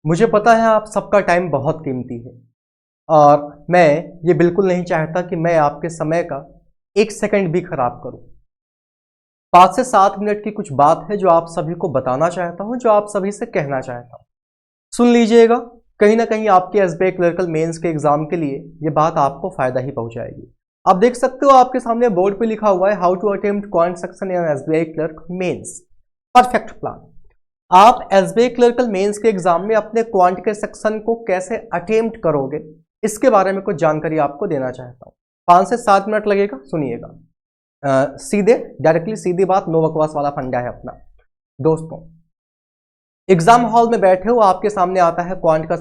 मुझे पता है आप सबका टाइम बहुत कीमती है और मैं ये बिल्कुल नहीं चाहता कि मैं आपके समय का एक सेकंड भी खराब करूं। 5 से 7 मिनट की कुछ बात है जो आप सभी को बताना चाहता हूं, जो आप सभी से कहना चाहता हूं। सुन लीजिएगा, कहीं ना कहीं आपके एसबीआई क्लर्कल मेंस के एग्जाम के लिए ये बात आपको फायदा ही पहुंचाएगी। आप देख सकते हो आपके सामने बोर्ड पे लिखा हुआ है how to attempt quant section in SBI clerk mains perfect plan. आप एसबीआई क्लर्कल मेंस के एग्जाम में अपने क्वांट के सेक्शन को कैसे अटेम्प्ट करोगे, इसके बारे में कुछ जानकारी आपको देना चाहता हूं। 5 से 7 मिनट लगेगा, सुनिएगा। सीधे डायरेक्टली सीधी बात, नो बकवास वाला फंडा है अपना। दोस्तों, एग्जाम हॉल में बैठे हो, आपके सामने आता है क्वांट का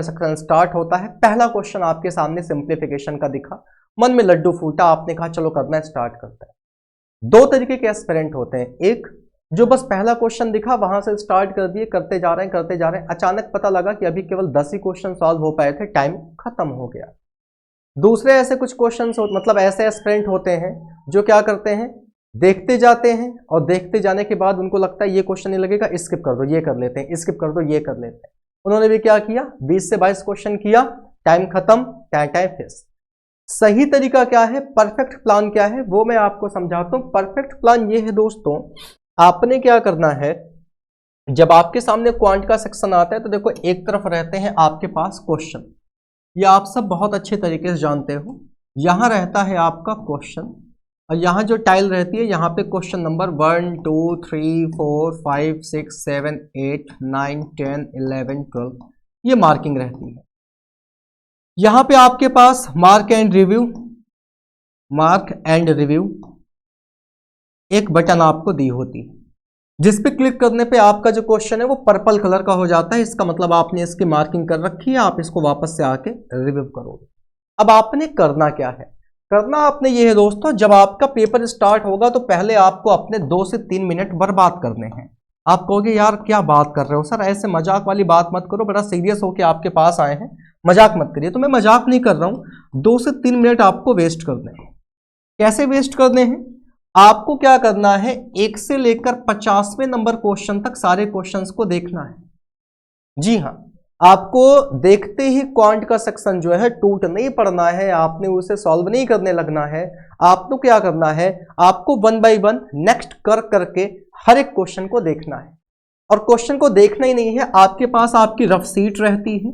सेक्शन स्टार्ट होता है। पहला क्वेश्चन आपके सामने सिंप्लीफिकेशन का दिखा, मन में लड्डू फूटा, आपने कहा चलो करना है, स्टार्ट करता है। 2 तरीके के एस्पिरेंट होते हैं, एक जो बस पहला क्वेश्चन दिखा वहां से स्टार्ट कर दिए, करते जा रहे हैं, अचानक पता लगा कि अभी केवल 10 ही क्वेश्चन सॉल्व हो पाए थे, टाइम खत्म हो गया। दूसरे ऐसे कुछ क्वेश्चन मतलब ऐसे एस्पिरेंट होते हैं जो क्या करते हैं, देखते जाते हैं और देखते जाने के बाद उनको लगता है ये क्वेश्चन नहीं लगेगा, स्किप कर दो, ये कर लेते हैं, स्किप कर दो, ये कर लेते हैं। उन्होंने भी क्या किया, 20 से 22 क्वेश्चन किया, टाइम खत्म, टाइम फिक्स। सही तरीका क्या है, परफेक्ट प्लान क्या है, वो मैं आपको समझाता हूं। परफेक्ट प्लान ये है दोस्तों, आपने क्या करना है, जब आपके सामने क्वांट का सेक्शन आता है तो देखो एक तरफ रहते हैं आपके पास क्वेश्चन, ये आप सब बहुत अच्छे तरीके से जानते हो। यहां रहता है आपका क्वेश्चन और यहां जो टाइल रहती है, यहां पे क्वेश्चन नंबर 1 2 3 4 5 6 7 8 9 10 11 12 ये मार्किंग रहती है। यहां पे आपके पास मार्क एंड रिव्यू एक बटन आपको दी होती है, जिस पे क्लिक करने पे आपका जो क्वेश्चन है वो पर्पल कलर का हो जाता है। इसका मतलब आपने इसकी मार्किंग कर रखी है, आप इसको वापस से आके रिव्यू करोगे। अब आपने करना क्या है, करना आपने ये है दोस्तों, जब आपका पेपर स्टार्ट होगा तो पहले आपको अपने 2 से 3 मिनट बर्बाद करने हैं। आप कहोगे यार क्या बात कर रहे हो सर, ऐसे मजाक वाली बात मत करो, बड़ा सीरियस होके आपके पास आए हैं, मजाक मत करिए। तो मैं मजाक नहीं कर रहा हूं, 2 से 3 मिनट आपको वेस्ट करने हैं। कैसे वेस्ट करने हैं, आपको क्या करना है, 1 से लेकर 50वें नंबर क्वेश्चन तक सारे क्वेश्चंस को देखना है। जी हाँ, आपको देखते ही क्वांट का सेक्शन जो है टूट नहीं पड़ना है, आपने उसे सॉल्व नहीं करने लगना है। आपको क्या करना है, आपको 1 बाय 1 नेक्स्ट कर करके हर एक क्वेश्चन को देखना है। और क्वेश्चन को देखना ही नहीं है, आपके पास आपकी रफ सीट रहती है,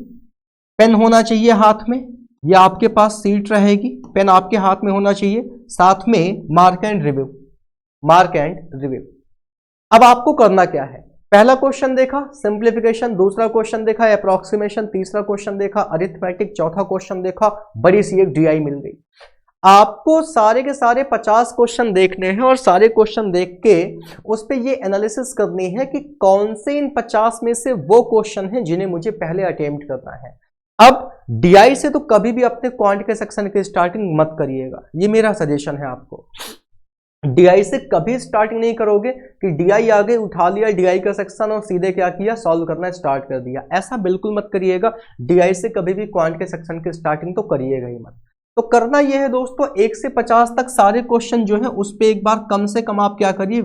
पेन होना चाहिए हाथ में, या आपके पास सीट रहेगी, पेन आपके हाथ में होना चाहिए, साथ में मार्क एंड रिव्यू। अब आपको करना क्या है, पहला क्वेश्चन देखा सिंप्लीफिकेशन, दूसरा क्वेश्चन देखा अप्रोक्सीमेशन, तीसरा क्वेश्चन देखा अरिथमेटिक, चौथा क्वेश्चन देखा बड़ी सी एक डीआई मिल गई। आपको सारे के सारे 50 क्वेश्चन देखने हैं और सारे क्वेश्चन देख के उस पर ये एनालिसिस करनी है कि कौन से इन 50 में से वो क्वेश्चन हैं जिन्हें मुझे पहले अटेम्प्ट करना है। अब डीआई से तो कभी भी अपने क्वांट के सेक्शन की स्टार्टिंग मत करिएगा, ये मेरा सजेशन है आपको। डीआई से कभी स्टार्टिंग नहीं करोगे कि डीआई आगे उठा लिया डीआई का सेक्शन और सीधे क्या किया, सॉल्व करना स्टार्ट कर दिया, ऐसा बिल्कुल मत करिएगा। डीआई से कभी भी क्वांट के सेक्शन की स्टार्टिंग तो करिएगा ही मत। तो करना यह है दोस्तों, 1 से 50 तक सारे क्वेश्चन जो है उस पर एक बार कम से कम आप क्या करिए,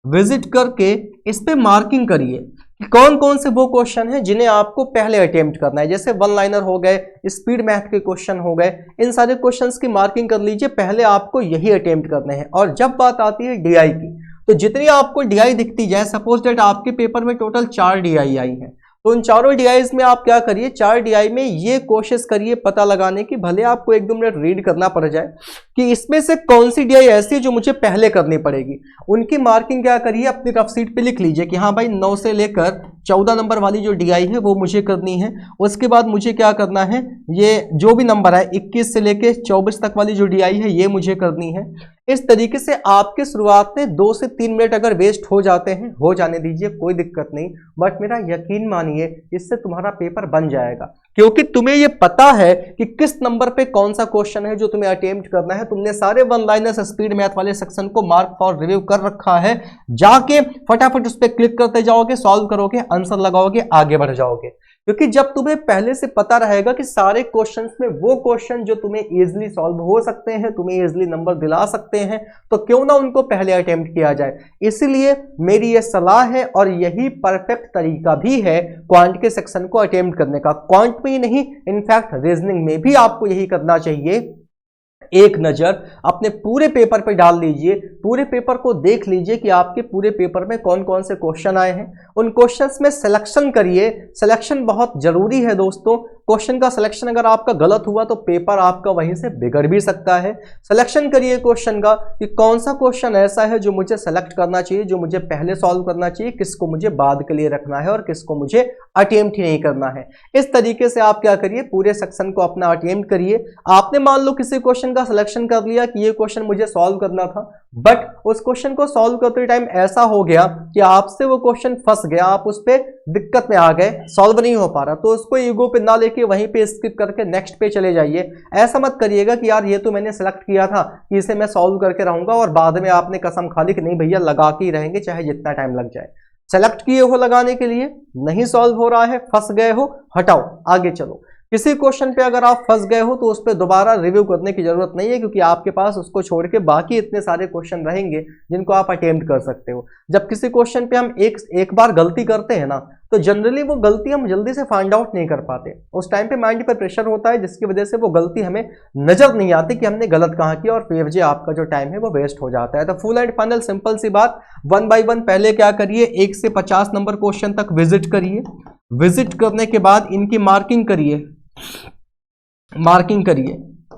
विजिट करके इस पे मार्किंग करिए कि कौन कौन से वो क्वेश्चन हैं जिन्हें आपको पहले अटेम्प्ट करना है। जैसे 1 लाइनर हो गए, स्पीड मैथ के क्वेश्चन हो गए, इन सारे क्वेश्चंस की मार्किंग कर लीजिए, पहले आपको यही अटेम्प्ट करने हैं। और जब बात आती है डीआई की, तो जितनी आपको डीआई दिखती जाए, सपोज दैट आपके पेपर में टोटल 4 डीआई आई है, तो उन चारों डीआईज में आप क्या करिए, 4 डीआई में ये कोशिश करिए पता लगाने की, भले आपको 1-2 मिनट रीड करना पड़ जाए, कि इसमें से कौन सी डीआई ऐसी है जो मुझे पहले करनी पड़ेगी। उनकी मार्किंग क्या करिए, अपनी रफ सीट पे लिख लीजिए कि हाँ भाई 9 से लेकर 14 नंबर वाली जो डीआई है वो मुझे करनी है। उसके बाद मुझे क्या करना है, ये जो भी नंबर है 21 से लेकर 24 तक वाली जो डीआई है ये मुझे करनी है। इस तरीके से आपके शुरुआत में 2 से 3 मिनट अगर वेस्ट हो जाते हैं, हो जाने दीजिए, कोई दिक्कत नहीं, बट मेरा यकीन मानिए इससे तुम्हारा पेपर बन जाएगा, क्योंकि तुम्हें ये पता है कि किस नंबर पे कौन सा क्वेश्चन है जो तुम्हें अटेम्प्ट करना है। तुमने सारे 1 लाइनर्स स्पीड मैथ वाले सेक्शन को मार्क फॉर रिव्यू कर रखा है, जाके फटाफट उस पर क्लिक करते जाओगे, सॉल्व करोगे, आंसर लगाओगे, आगे बढ़ जाओगे। क्योंकि जब तुम्हें पहले से पता रहेगा कि सारे क्वेश्चंस में वो क्वेश्चन जो तुम्हें इजीली सॉल्व हो सकते हैं, तुम्हें इजीली नंबर दिला सकते हैं, तो क्यों ना उनको पहले अटेम्प्ट किया जाए। इसीलिए मेरी ये सलाह है और यही परफेक्ट तरीका भी है क्वांट के सेक्शन को अटेम्प्ट करने का। क्वांट में ही नहीं, इनफैक्ट रीजनिंग में भी आपको यही करना चाहिए। एक नजर अपने पूरे पेपर पे डाल लीजिए, पूरे पेपर को देख लीजिए कि आपके पूरे पेपर में कौन कौन से क्वेश्चन आए हैं। उन क्वेश्चंस में सिलेक्शन करिए। सिलेक्शन बहुत जरूरी है दोस्तों। क्वेश्चन का सिलेक्शन अगर आपका गलत हुआ तो पेपर आपका वहीं से बिगड़ भी सकता है। सिलेक्शन करिए क्वेश्चन का कि कौन सा क्वेश्चन ऐसा है जो मुझे सेलेक्ट करना चाहिए, जो मुझे पहले सॉल्व करना चाहिए, किसको मुझे बाद के लिए रखना है और किसको मुझे अटेम्प्ट ही नहीं करना है। इस तरीके से आप क्या करिए, पूरे सेक्शन को अपना अटेम्प्ट करिए। आपने मान लो किसी क्वेश्चन का सिलेक्शन कर लिया कि ये क्वेश्चन मुझे सॉल्व करना था, बट उस क्वेश्चन को सॉल्व करते टाइम ऐसा हो गया कि आपसे वो क्वेश्चन फंस गया, आप उस पर दिक्कत में आ गए, सॉल्व नहीं हो पा रहा, तो उसको ईगो पे ना लेके वहीं पे स्किप करके नेक्स्ट पे चले जाइए। ऐसा मत करिएगा कि यार ये तो मैंने सेलेक्ट किया था कि इसे मैं सॉल्व करके रहूंगा, और बाद में आपने कसम खा ली कि नहीं भैया लगा के ही रहेंगे चाहे जितना टाइम लग जाए। सेलेक्ट किए हो लगाने के लिए, नहीं सॉल्व हो रहा है, फंस गए हो, हटाओ, आगे चलो। किसी क्वेश्चन पे अगर आप फंस गए हो तो उस पर दोबारा रिव्यू करने की जरूरत नहीं है, क्योंकि आपके पास उसको छोड़ के बाकी इतने सारे क्वेश्चन रहेंगे जिनको आप अटेम्प्ट कर सकते हो। जब किसी क्वेश्चन पे हम एक बार गलती करते हैं ना, तो जनरली वो गलती हम जल्दी से फाइंड आउट नहीं कर पाते। उस टाइम पे माइंड पर प्रेशर होता है, जिसकी वजह से वो गलती हमें नजर नहीं आती कि हमने गलत कहाँ किया, और फिर आपका जो टाइम है वो वेस्ट हो जाता है। तो फुल एंड फाइनल सिंपल सी बात, 1 बाय 1 पहले क्या करिए, 1 से 50 नंबर क्वेश्चन तक विजिट करिए। विजिट करने के बाद इनकी मार्किंग करिए।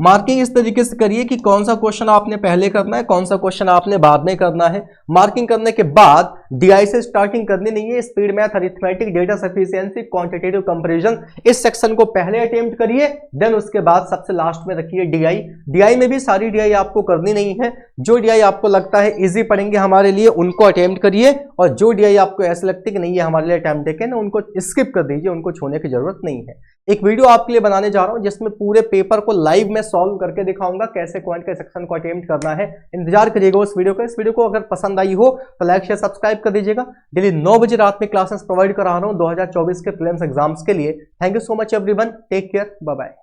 मार्किंग इस तरीके से करिए कि कौन सा क्वेश्चन आपने पहले करना है, कौन सा क्वेश्चन आपने बाद में करना है। मार्किंग करने के बाद डीआई से स्टार्टिंग करनी नहीं है। Speed math, arithmetic, data sufficiency, quantitative comparison, इस सेक्शन को पहले अटेम्प्ट करिए, देन उसके बाद सबसे लास्ट में रखिए डीआई। डीआई में भी सारी डीआई आपको करनी नहीं है। जो डीआई आपको लगता है इजी पड़ेंगे हमारे लिए, उनको अटेम्प्ट करिए, और जो डीआई आपको ऐसे लगती है कि नहीं ये हमारे लिए टाइम टेकन है, उनको स्किप कर दीजिए, उनको छूने की जरूरत नहीं है। एक वीडियो आपके लिए बनाने जा रहा हूं जिसमें पूरे पेपर को लाइव में सॉल्व करके दिखाऊंगा कैसे क्वांट के सेक्शन को अटेम्प्ट करना है। इंतजार करिएगा उस वीडियो का। इस वीडियो को अगर पसंद आई हो तो लाइक शेयर सब्सक्राइब कर दीजिएगा। डेली 9 बजे रात में क्लासेस प्रोवाइड करा रहा हूं 2024 के प्रीलिम्स एग्जाम्स के लिए। Thank you so much everyone, take care, bye bye.